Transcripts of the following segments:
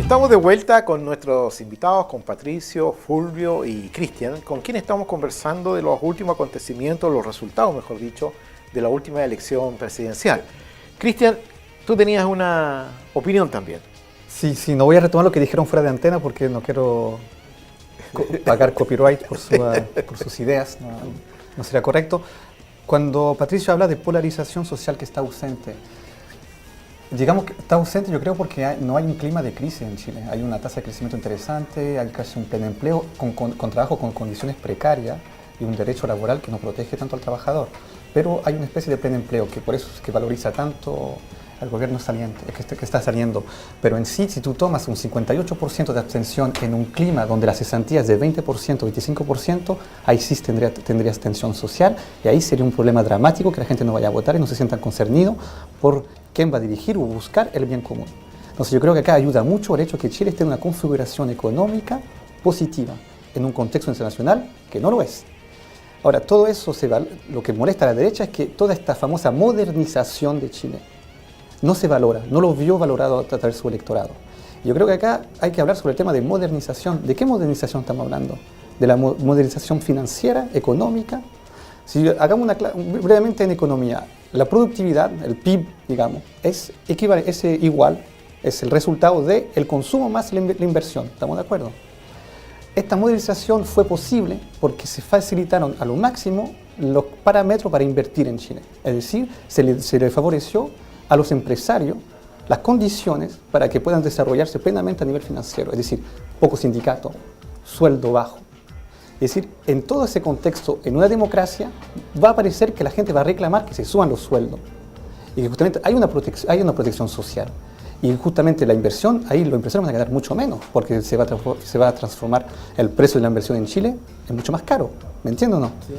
Estamos de vuelta con nuestros invitados, con Patricio, Fulvio y Cristian, con quienes estamos conversando de los últimos acontecimientos, los resultados, mejor dicho, de la última elección presidencial. Cristian, tú tenías una opinión también. Sí, no voy a retomar lo que dijeron fuera de antena porque no quiero pagar copyright por sus ideas, no sería correcto. Cuando Patricio habla de polarización social que está ausente, digamos que está ausente, yo creo, porque no hay un clima de crisis en Chile. Hay una tasa de crecimiento interesante, hay casi un pleno empleo con trabajo con condiciones precarias y un derecho laboral que no protege tanto al trabajador. Pero hay una especie de pleno empleo que por eso es que valoriza tanto al gobierno saliente, que está saliendo. Pero en sí, si tú tomas un 58% de abstención en un clima donde la cesantía es de 20%, 25%, ahí sí tendrías tensión social y ahí sería un problema dramático que la gente no vaya a votar y no se sientan concernidos por quién va a dirigir o buscar el bien común. Entonces yo creo que acá ayuda mucho el hecho que Chile esté en una configuración económica positiva en un contexto internacional que no lo es. Ahora, todo eso, lo que molesta a la derecha es que toda esta famosa modernización de Chile no se valora, no lo vio valorado a través de su electorado. Y yo creo que acá hay que hablar sobre el tema de modernización. ¿De qué modernización estamos hablando? ¿De la modernización financiera, económica? Si hagamos brevemente en economía, la productividad, el PIB, digamos, es igual, es el resultado del consumo más la inversión. ¿Estamos de acuerdo? Esta modernización fue posible porque se facilitaron a lo máximo los parámetros para invertir en Chile. Es decir, se le favoreció a los empresarios las condiciones para que puedan desarrollarse plenamente a nivel financiero, es decir, poco sindicato, sueldo bajo. Es decir, en todo ese contexto, en una democracia, va a parecer que la gente va a reclamar que se suban los sueldos y que justamente hay una protección social. Y justamente la inversión, ahí los empresarios van a ganar mucho menos, porque se va a transformar el precio de la inversión en Chile en mucho más caro. ¿Me entiendes o no? Sí.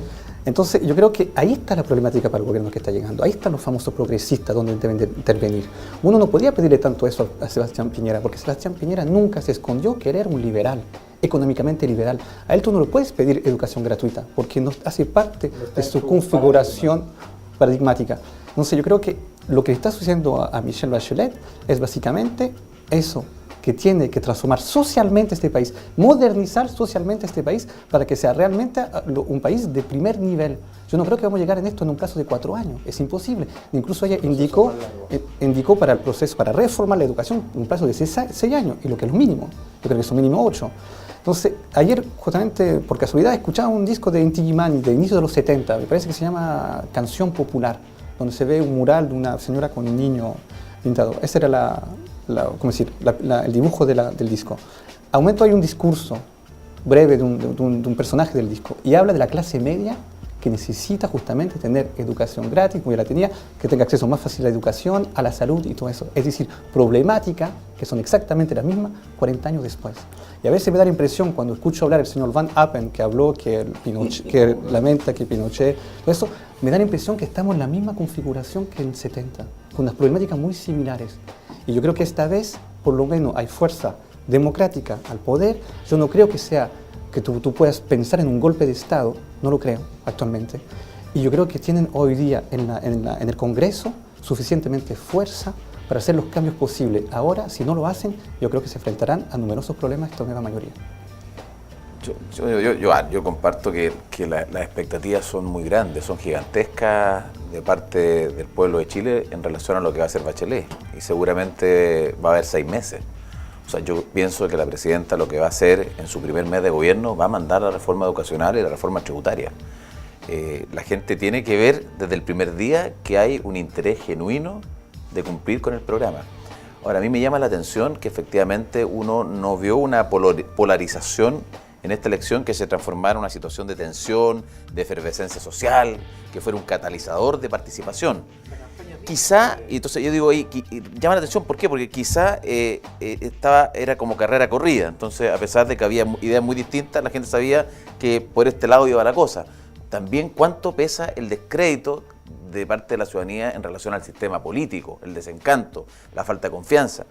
Entonces, yo creo que ahí está la problemática para el gobierno que está llegando. Ahí están los famosos progresistas donde deben de intervenir. Uno no podía pedirle tanto eso a Sebastián Piñera, porque Sebastián Piñera nunca se escondió que él era un liberal, económicamente liberal. A él tú no le puedes pedir educación gratuita, porque no hace parte de su configuración paradigmática. Entonces, yo creo que lo que está sucediendo a Michelle Bachelet es básicamente eso, que tiene que transformar socialmente este país, modernizar socialmente este país para que sea realmente un país de primer nivel. Yo no creo que vamos a llegar en esto en un plazo de 4 años, es imposible. Incluso ella indicó para el proceso, para reformar la educación, un plazo de 6 años, y lo que es lo mínimo, yo creo que es un mínimo 8. Entonces, ayer, justamente por casualidad, escuchaba un disco de Inti Illimani de inicio de los 70, me parece que se llama Canción Popular, donde se ve un mural de una señora con un niño pintado. Ese era el dibujo del disco. A un momento hay un discurso breve de un personaje del disco y habla de la clase media que necesita justamente tener educación gratis, como ya la tenía, que tenga acceso más fácil a la educación, a la salud y todo eso. Es decir, problemática que son exactamente las mismas 40 años después. Y a veces me da la impresión, cuando escucho hablar al señor Van Appen, que habló que lamenta que Pinochet, todo eso, me da la impresión que estamos en la misma configuración que en el 70, con unas problemáticas muy similares. Y yo creo que esta vez, por lo menos, hay fuerza democrática al poder. Yo no creo que sea que tú puedas pensar en un golpe de Estado, no lo creo actualmente. Y yo creo que tienen hoy día en el Congreso suficientemente fuerza para hacer los cambios posibles. Ahora, si no lo hacen, yo creo que se enfrentarán a numerosos problemas esta nueva mayoría. Yo comparto que las expectativas son muy grandes, son gigantescas de parte del pueblo de Chile en relación a lo que va a hacer Bachelet. Y seguramente va a haber 6 meses. O sea, yo pienso que la presidenta lo que va a hacer en su primer mes de gobierno va a mandar la reforma educacional y la reforma tributaria. La gente tiene que ver desde el primer día que hay un interés genuino de cumplir con el programa. Ahora, a mí me llama la atención que efectivamente uno no vio una polarización en esta elección que se transformara en una situación de tensión, de efervescencia social, que fuera un catalizador de participación. Quizá, y entonces yo digo ahí, llama la atención, ¿por qué? Porque quizá era como carrera corrida, entonces a pesar de que había ideas muy distintas, la gente sabía que por este lado iba la cosa. También cuánto pesa el descrédito de parte de la ciudadanía en relación al sistema político, el desencanto, la falta de confianza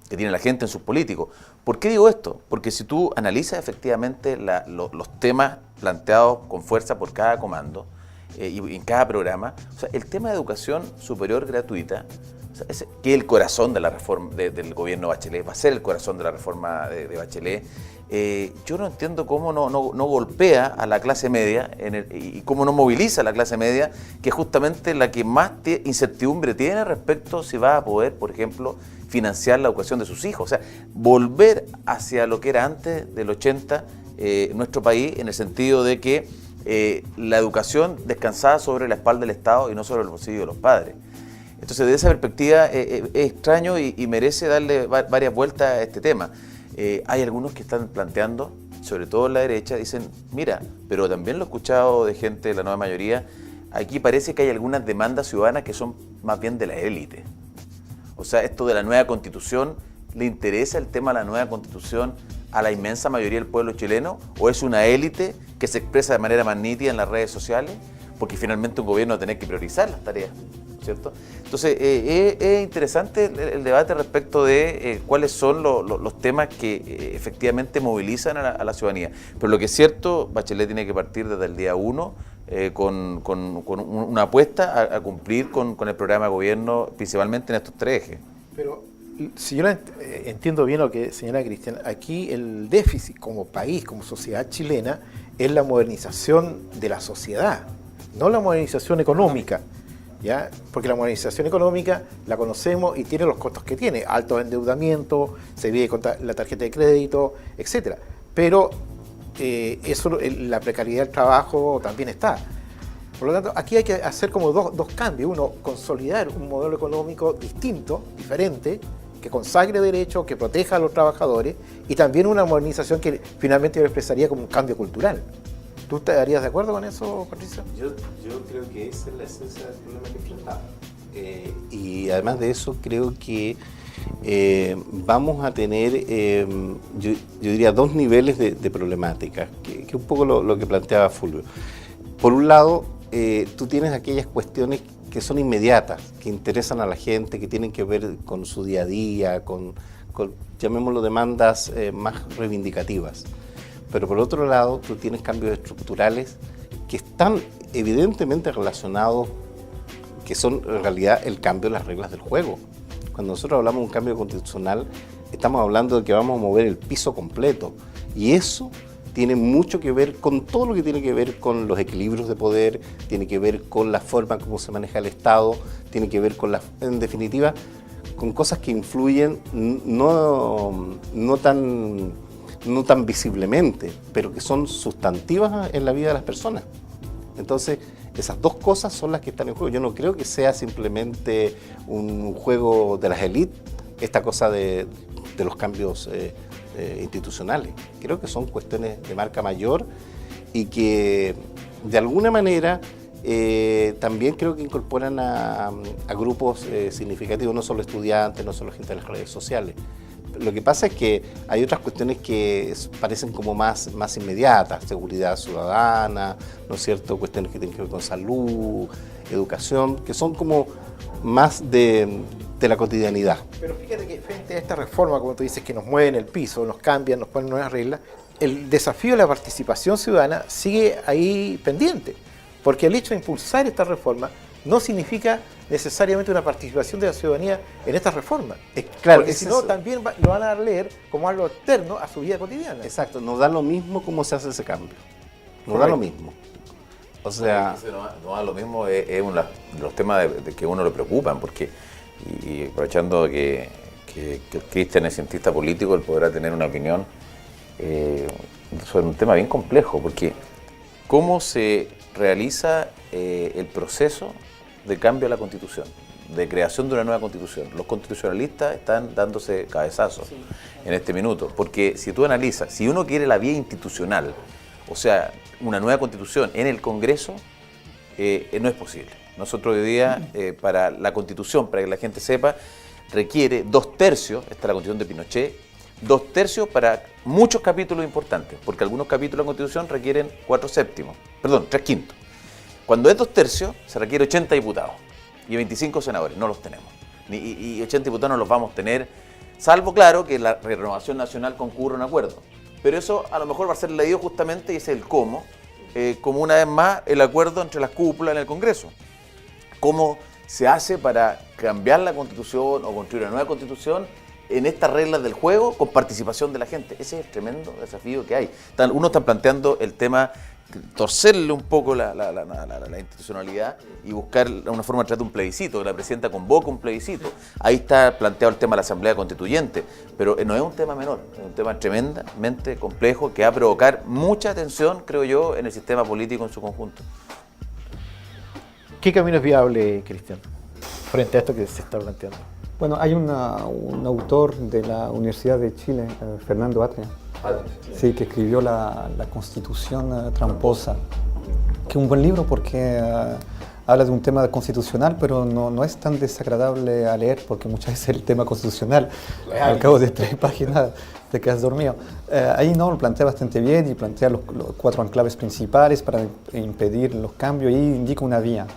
que tiene la gente en sus políticos. ¿Por qué digo esto? Porque si tú analizas efectivamente los temas planteados con fuerza por cada comando y en cada programa, o sea, el tema de educación superior gratuita, o que es el corazón de la reforma del gobierno Bachelet, va a ser el corazón de la reforma de Bachelet. Yo no entiendo cómo no golpea a la clase media y cómo no moviliza a la clase media, que es justamente la que más incertidumbre tiene respecto si va a poder, por ejemplo, financiar la educación de sus hijos. O sea, volver hacia lo que era antes del 80 nuestro país, en el sentido de que la educación descansaba sobre la espalda del Estado y no sobre el bolsillo de los padres. Entonces, desde esa perspectiva es extraño y merece darle varias vueltas a este tema. Hay algunos que están planteando, sobre todo en la derecha, dicen, mira, pero también lo he escuchado de gente de la nueva mayoría, aquí parece que hay algunas demandas ciudadanas que son más bien de la élite. O sea, esto de la nueva constitución, ¿le interesa el tema de la nueva constitución a la inmensa mayoría del pueblo chileno? ¿O es una élite que se expresa de manera más nítida en las redes sociales? Porque finalmente un gobierno va a tener que priorizar las tareas, ¿cierto? Entonces, es interesante el debate respecto de cuáles son los temas que efectivamente movilizan a la ciudadanía. Pero lo que es cierto, Bachelet tiene que partir desde el día 1 con una apuesta a cumplir con el programa de gobierno, principalmente en estos 3 ejes. Pero si yo entiendo bien lo que señala Cristian, aquí el déficit como país, como sociedad chilena, es la modernización de la sociedad, no la modernización económica. ¿Ya? Porque la modernización económica la conocemos y tiene los costos que tiene, altos endeudamientos, se vive con la tarjeta de crédito, etc. Pero eso, la precariedad del trabajo también está. Por lo tanto, aquí hay que hacer como dos cambios. Uno, consolidar un modelo económico distinto, diferente, que consagre derechos, que proteja a los trabajadores, y también una modernización que finalmente yo expresaría como un cambio cultural. ¿Tú estarías de acuerdo con eso, Patricio? Yo creo que esa es la esencia del problema que enfrentamos. Y además de eso, creo que vamos a tener, yo diría, 2 niveles de problemática, que es un poco lo que planteaba Fulvio. Por un lado, tú tienes aquellas cuestiones que son inmediatas, que interesan a la gente, que tienen que ver con su día a día, con llamémoslo, demandas más reivindicativas. Pero por otro lado, tú tienes cambios estructurales que están evidentemente relacionados, que son en realidad el cambio de las reglas del juego. Cuando nosotros hablamos de un cambio constitucional, estamos hablando de que vamos a mover el piso completo. Y eso tiene mucho que ver con todo lo que tiene que ver con los equilibrios de poder, tiene que ver con la forma como se maneja el Estado, tiene que ver con, en definitiva, con cosas que influyen no tan visiblemente, pero que son sustantivas en la vida de las personas. Entonces, esas 2 cosas son las que están en juego. Yo no creo que sea simplemente un juego de las élites, esta cosa de los cambios institucionales. Creo que son cuestiones de marca mayor y que, de alguna manera, también creo que incorporan a grupos significativos, no solo estudiantes, no solo gente de las redes sociales. Lo que pasa es que hay otras cuestiones que parecen como más inmediatas, seguridad ciudadana, ¿no es cierto?, cuestiones que tienen que ver con salud, educación, que son como más de la cotidianidad. Pero fíjate que frente a esta reforma, como tú dices, que nos mueven el piso, nos cambian, nos ponen nuevas reglas, el desafío de la participación ciudadana sigue ahí pendiente, porque el hecho de impulsar esta reforma no significa necesariamente una participación de la ciudadanía en esta reforma. Claro, porque si no, también lo van a dar leer como algo externo a su vida cotidiana. Exacto, no da lo mismo cómo se hace ese cambio. No da lo mismo. O sea... No da lo mismo, es uno de los temas de que uno le preocupan, porque, y aprovechando que Cristian es cientista político, él podrá tener una opinión sobre un tema bien complejo, porque ¿cómo se realiza el proceso de cambio a la Constitución, de creación de una nueva Constitución? Los constitucionalistas están dándose cabezazos en este minuto, porque si tú analizas, si uno quiere la vía institucional, o sea, una nueva Constitución en el Congreso, no es posible. Nosotros hoy día, para la Constitución, para que la gente sepa, requiere 2/3, esta es la Constitución de Pinochet, 2/3 para muchos capítulos importantes, porque algunos capítulos de la Constitución requieren 3/5. Cuando es 2/3, se requiere 80 diputados y 25 senadores, no los tenemos. Y 80 diputados no los vamos a tener, salvo, claro, que la Renovación Nacional concurra a un acuerdo. Pero eso a lo mejor va a ser leído justamente, y ese es el cómo, como una vez más el acuerdo entre las cúpulas en el Congreso. Cómo se hace para cambiar la Constitución o construir una nueva Constitución en estas reglas del juego con participación de la gente. Ese es el tremendo desafío que hay. Uno está planteando el tema, torcerle un poco la institucionalidad y buscar una forma de tratar de un plebiscito, que la presidenta convoca un plebiscito. Ahí está planteado el tema de la Asamblea Constituyente, pero no es un tema menor, es un tema tremendamente complejo que va a provocar mucha tensión, creo yo, en el sistema político en su conjunto. ¿Qué camino es viable, Cristian, frente a esto que se está planteando? Bueno, hay un autor de la Universidad de Chile, Fernando Atria, sí, que escribió la Constitución tramposa, que es un buen libro porque habla de un tema constitucional, pero no es tan desagradable a leer porque muchas veces el tema constitucional, al cabo de 3 páginas, te quedas dormido. Ahí no, lo plantea bastante bien y plantea los 4 enclaves principales para impedir los cambios y indica una vía.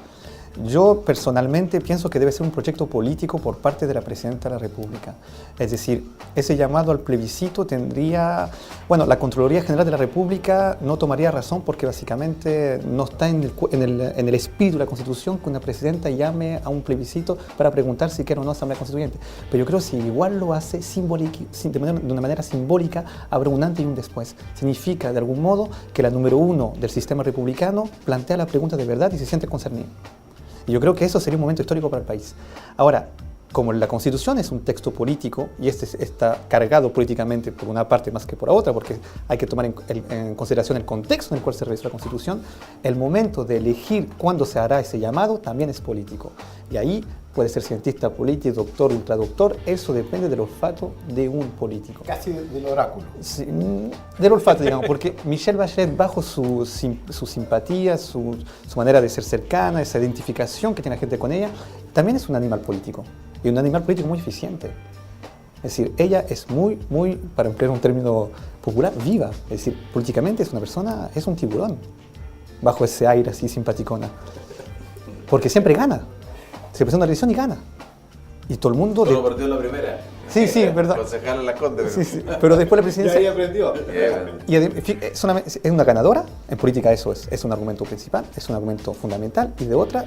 Yo personalmente pienso que debe ser un proyecto político por parte de la Presidenta de la República. Es decir, ese llamado al plebiscito tendría... Bueno, la Contraloría General de la República no tomaría razón porque básicamente no está en el espíritu de la Constitución que una Presidenta llame a un plebiscito para preguntar si quiere o no Asamblea Constituyente. Pero yo creo que si igual lo hace de una manera simbólica, habrá un antes y un después. Significa, de algún modo, que la número 1 del sistema republicano plantea la pregunta de verdad y se siente concernido. Y yo creo que eso sería un momento histórico para el país. Ahora, como la Constitución es un texto político y está cargado políticamente por una parte más que por otra, porque hay que tomar en consideración el contexto en el cual se revisó la Constitución, el momento de elegir cuándo se hará ese llamado también es político. Y ahí puede ser cientista, político, doctor, ultradoctor, eso depende del olfato de un político. Casi del oráculo. Sí, del olfato, digamos, porque Michelle Bachelet, bajo su simpatía, su manera de ser cercana, esa identificación que tiene la gente con ella, también es un animal político. Y un animal político muy eficiente. Es decir, ella es muy, para emplear un término popular, viva. Es decir, políticamente es una persona, es un tiburón, bajo ese aire así simpaticona. Porque siempre gana. Se presenta una elección y gana. Y todo el mundo... Solo perdió la primera. Sí, verdad. Concejal en Las Condes. Sí. Pero después la presidencia... Ya ahí aprendió. Y es una ganadora. En política eso es un argumento principal, es un argumento fundamental. Y de otra,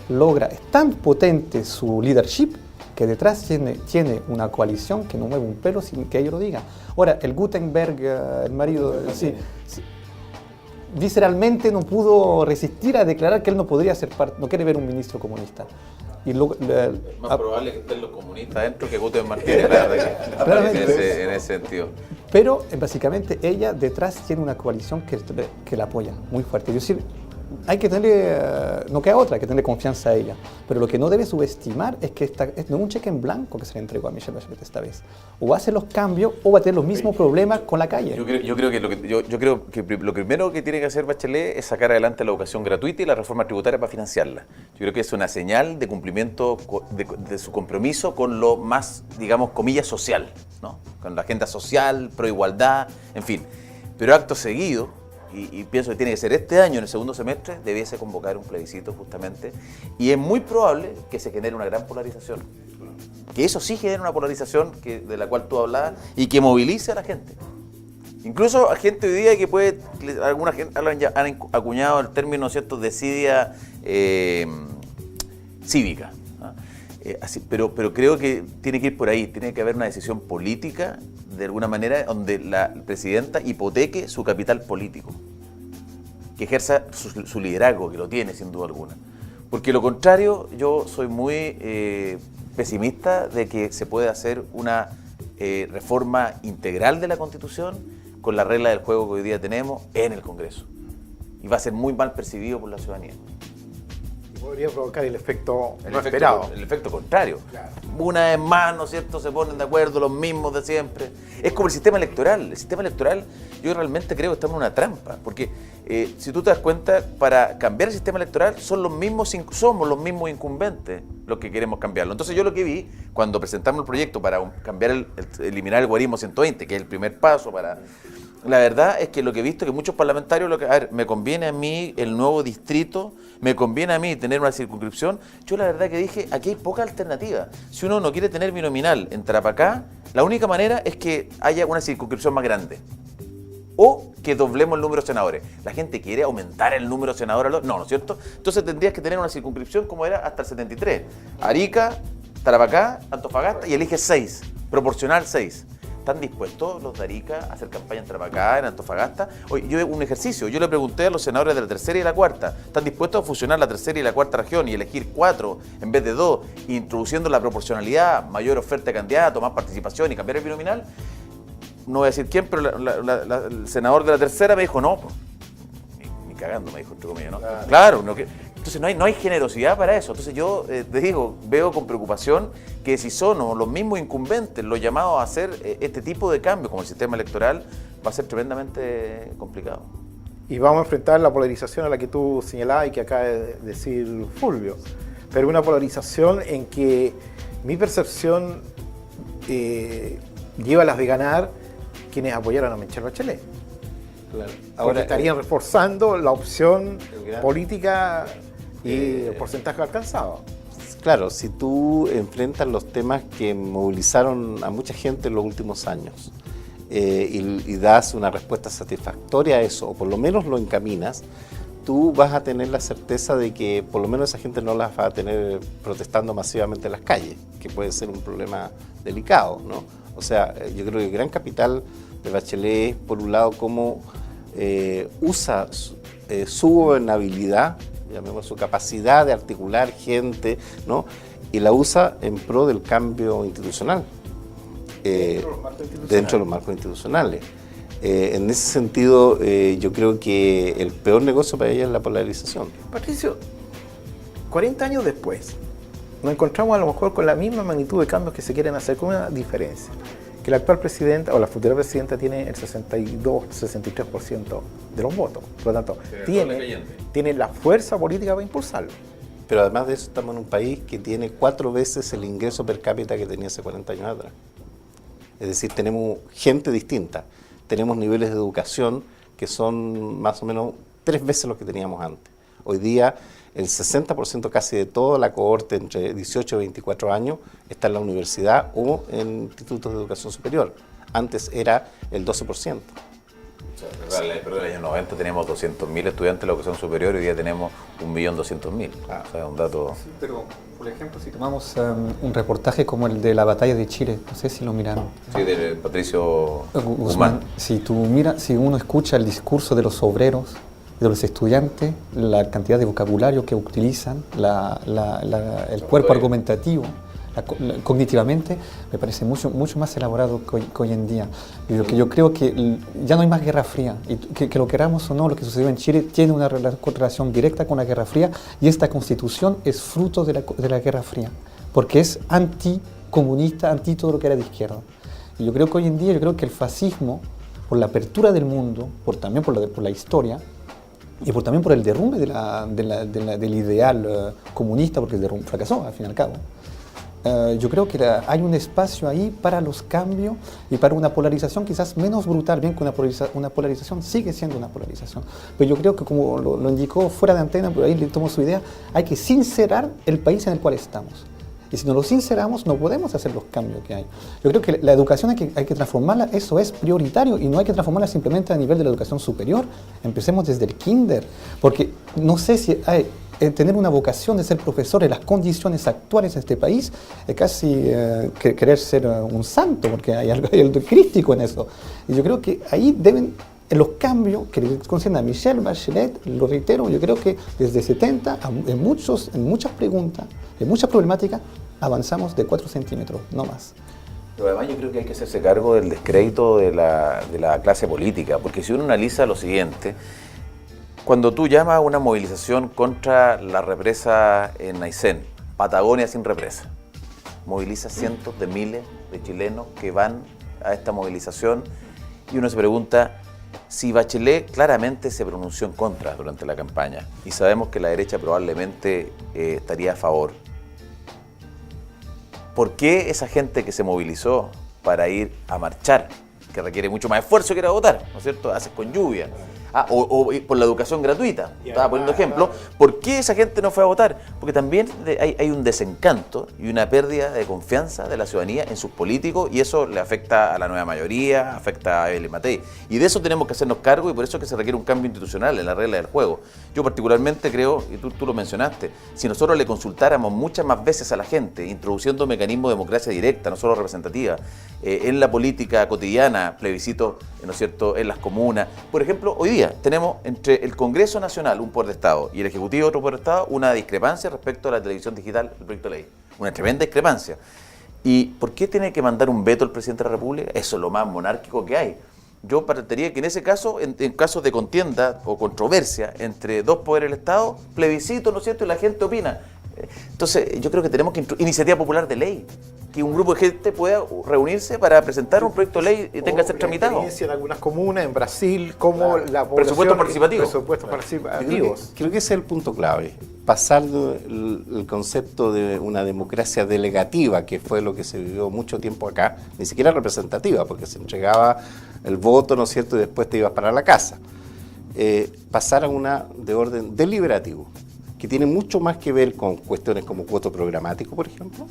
es tan potente su leadership que detrás tiene una coalición que no mueve un pelo sin que ella lo diga. Ahora, el Gutenberg, el marido, sí, visceralmente no pudo resistir a declarar que él no podría ser parte, no quiere ver un ministro comunista. Y es más probable que estén los comunistas adentro que Gutenberg Martínez, la verdad que en ese sentido. Pero básicamente ella detrás tiene una coalición que la apoya muy fuerte. Es decir, hay que tenerle, no queda otra, hay que tenerle confianza a ella. Pero lo que no debe subestimar es que no es un cheque en blanco que se le entregó a Michelle Bachelet esta vez. O va a hacer los cambios o va a tener los mismos problemas con la calle. Yo creo que lo primero que tiene que hacer Bachelet es sacar adelante la educación gratuita y la reforma tributaria para financiarla. Yo creo que es una señal de cumplimiento de su compromiso con lo más, digamos, comillas, social, ¿no? Con la agenda social, pro igualdad, en fin. Pero acto seguido, y pienso que tiene que ser este año, en el segundo semestre, debiese convocar un plebiscito justamente, y es muy probable que se genere una gran polarización. Que eso sí genere una polarización de la cual tú hablabas y que movilice a la gente. Incluso a gente hoy día que alguna gente han acuñado el término, ¿cierto?, desidia cívica, ¿no? Pero creo que tiene que ir por ahí, tiene que haber una decisión política, de alguna manera, donde la presidenta hipoteque su capital político, que ejerza su liderazgo, que lo tiene sin duda alguna. Porque lo contrario, yo soy muy pesimista de que se pueda hacer una reforma integral de la Constitución con la regla del juego que hoy día tenemos en el Congreso. Y va a ser muy mal percibido por la ciudadanía. Podría provocar el efecto no esperado. El efecto contrario. Claro. Una vez más, ¿no es cierto?, se ponen de acuerdo los mismos de siempre. Es como el sistema electoral. El sistema electoral, yo realmente creo que estamos en una trampa. Porque si tú te das cuenta, para cambiar el sistema electoral somos los mismos incumbentes los que queremos cambiarlo. Entonces yo lo que vi, cuando presentamos el proyecto para eliminar el guarismo 120, que es el primer paso para... La verdad es que lo que he visto es que muchos parlamentarios, me conviene a mí el nuevo distrito, me conviene a mí tener una circunscripción. Yo la verdad que dije, aquí hay poca alternativa. Si uno no quiere tener binominal en Tarapacá, la única manera es que haya una circunscripción más grande. o que doblemos el número de senadores. ¿La gente quiere aumentar el número de senadores? No, ¿no es cierto? Entonces tendrías que tener una circunscripción como era hasta el 73. Arica, Tarapacá, Antofagasta y eliges 6, proporcional 6. ¿Están dispuestos los de Arica a hacer campaña en Tarapacá, en Antofagasta? Oye, un ejercicio, yo le pregunté a los senadores de la tercera y la cuarta, ¿están dispuestos a fusionar la tercera y la cuarta región y elegir 4 en vez de 2, introduciendo la proporcionalidad, mayor oferta de candidatos, más participación y cambiar el binominal? No voy a decir quién, pero el senador de la tercera me dijo, no, ni cagando, me dijo, entre comillas, ¿no? Claro, no, entonces no hay generosidad para eso. Entonces yo te digo, veo con preocupación que si son los mismos incumbentes los llamados a hacer este tipo de cambios, como el sistema electoral, va a ser tremendamente complicado. Y vamos a enfrentar la polarización a la que tú señalabas y que acaba de decir Fulvio. Pero una polarización en que mi percepción lleva a las de ganar quienes apoyaron a Michelle Bachelet. Claro. Ahora estarían reforzando la opción gran, política y el porcentaje alcanzado. Claro, si tú enfrentas los temas que movilizaron a mucha gente en los últimos años y das una respuesta satisfactoria a eso, o por lo menos lo encaminas, tú vas a tener la certeza de que por lo menos esa gente no las va a tener protestando masivamente en las calles, que puede ser un problema delicado, ¿no? O sea, yo creo que el gran capital de Bachelet es, por un lado, cómo usa su gobernabilidad, llamemos su capacidad de articular gente, ¿no? Y la usa en pro del cambio institucional, dentro de los marcos institucionales. En ese sentido, yo creo que el peor negocio para ella es la polarización. Patricio, 40 años después, nos encontramos a lo mejor con la misma magnitud de cambios que se quieren hacer, con una diferencia, que la actual presidenta o la futura presidenta tiene el 62-63% de los votos, por lo tanto, tiene la fuerza política para impulsarlo. Pero además de eso, estamos en un país que tiene 4 veces el ingreso per cápita que tenía hace 40 años atrás. Es decir, tenemos gente distinta, tenemos niveles de educación que son más o menos 3 veces los que teníamos antes. Hoy día, el 60% casi de toda la cohorte entre 18 y 24 años está en la universidad o en institutos de educación superior. Antes era el 12%. Perdón, en el año 90 teníamos 200.000 estudiantes de la educación superior y hoy día tenemos 1.200.000. O sea, un dato... Sí, pero, por ejemplo, si tomamos un reportaje como el de la batalla de Chile, no sé si lo miraron. Sí, de Patricio Guzmán. Si uno escucha el discurso de los obreros, de los estudiantes, la cantidad de vocabulario que utilizan, el cuerpo argumentativo, cognitivamente, me parece mucho más elaborado que hoy en día. Yo creo que ya no hay más Guerra Fría, y que lo queramos o no, lo que sucedió en Chile tiene una relación directa con la Guerra Fría, y esta Constitución es fruto de la Guerra Fría, porque es anticomunista, anti todo lo que era de izquierda. Y yo creo que hoy en día, el fascismo, por la apertura del mundo, también por la historia, y también por el derrumbe del ideal comunista, porque el derrumbe fracasó al fin y al cabo. Yo creo que hay un espacio ahí para los cambios y para una polarización quizás menos brutal, bien que una polarización sigue siendo una polarización. Pero yo creo que, como lo indicó fuera de antena, pero ahí le tomo su idea, hay que sincerar el país en el cual estamos. Y si no lo sinceramos, no podemos hacer los cambios que hay. Yo creo que la educación hay que transformarla, eso es prioritario, y no hay que transformarla simplemente a nivel de la educación superior. Empecemos desde el kinder, porque no sé si tener una vocación de ser profesor en las condiciones actuales de este país es casi querer ser un santo, porque hay algo crítico en eso. Y yo creo que ahí deben... En los cambios que le conceden a Michelle Bachelet, lo reitero, yo creo que desde 70, en muchas preguntas, en muchas problemáticas, avanzamos de 4 centímetros, no más. Pero además yo creo que hay que hacerse cargo del descrédito de la clase política, porque si uno analiza lo siguiente, cuando tú llamas a una movilización contra la represa en Aysén, Patagonia sin represa, moviliza cientos de miles de chilenos que van a esta movilización, y uno se pregunta, si Bachelet claramente se pronunció en contra durante la campaña y sabemos que la derecha probablemente estaría a favor, ¿por qué esa gente que se movilizó para ir a marchar, que requiere mucho más esfuerzo que ir a votar, ¿no es cierto? Haces con lluvia, O por la educación gratuita. Estaba poniendo ejemplo. ¿Por qué esa gente no fue a votar? Porque también hay un desencanto y una pérdida de confianza de la ciudadanía en sus políticos, y eso le afecta a la nueva mayoría, afecta a Evelyn Matei. Y de eso tenemos que hacernos cargo, y por eso es que se requiere un cambio institucional en la regla del juego. Yo particularmente creo, y tú lo mencionaste, si nosotros le consultáramos muchas más veces a la gente, introduciendo mecanismos de democracia directa, no solo representativa, en la política cotidiana, plebiscitos, ¿no es cierto?, en las comunas. Por ejemplo, hoy día tenemos entre el Congreso Nacional, un poder de Estado, y el Ejecutivo, otro poder de Estado, una discrepancia respecto a la televisión digital del proyecto de ley. Una tremenda discrepancia. ¿Y por qué tiene que mandar un veto el presidente de la República? Eso es lo más monárquico que hay. Yo parecería que en ese caso, en casos de contienda o controversia entre dos poderes del Estado, plebiscito, ¿no es cierto?, y la gente opina. Entonces, yo creo que tenemos que iniciativa popular de ley, que un grupo de gente pueda reunirse para presentar un proyecto de ley y tenga que ser tramitado. En algunas comunas, en Brasil, como la población... Presupuestos participativos. Presupuestos participativos. Creo que ese es el punto clave. Pasar el concepto de una democracia delegativa, que fue lo que se vivió mucho tiempo acá, ni siquiera representativa, porque se entregaba el voto, ¿no es cierto?, y después te ibas para la casa. Pasar a una de orden deliberativo, que tiene mucho más que ver con cuestiones como voto programático, por ejemplo.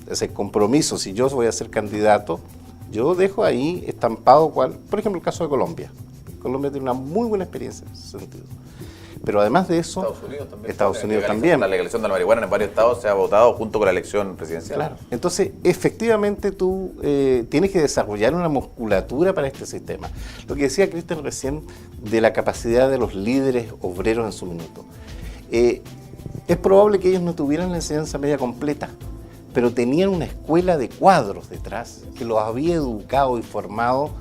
Ese compromiso, si yo voy a ser candidato, yo dejo ahí estampado por ejemplo, el caso de Colombia. Colombia tiene una muy buena experiencia en ese sentido. Pero además de eso, Estados Unidos también. La legalización de la marihuana en varios estados se ha votado junto con la elección presidencial. Claro. Entonces, efectivamente tú tienes que desarrollar una musculatura para este sistema. Lo que decía Cristian recién de la capacidad de los líderes obreros en su minuto. Es probable que ellos no tuvieran la enseñanza media completa, pero tenían una escuela de cuadros detrás que los había educado y formado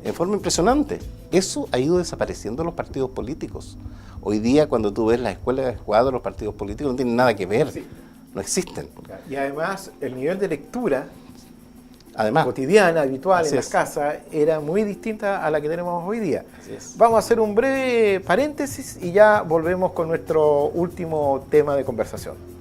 en forma impresionante. Eso ha ido desapareciendo en los partidos políticos. Hoy día, cuando tú ves las escuelas de cuadros, los partidos políticos no tienen nada que ver, no existen. Y además, el nivel de lectura además cotidiana, habitual en las casas, era muy distinta a la que tenemos hoy día. Vamos a hacer un breve paréntesis y ya volvemos con nuestro último tema de conversación.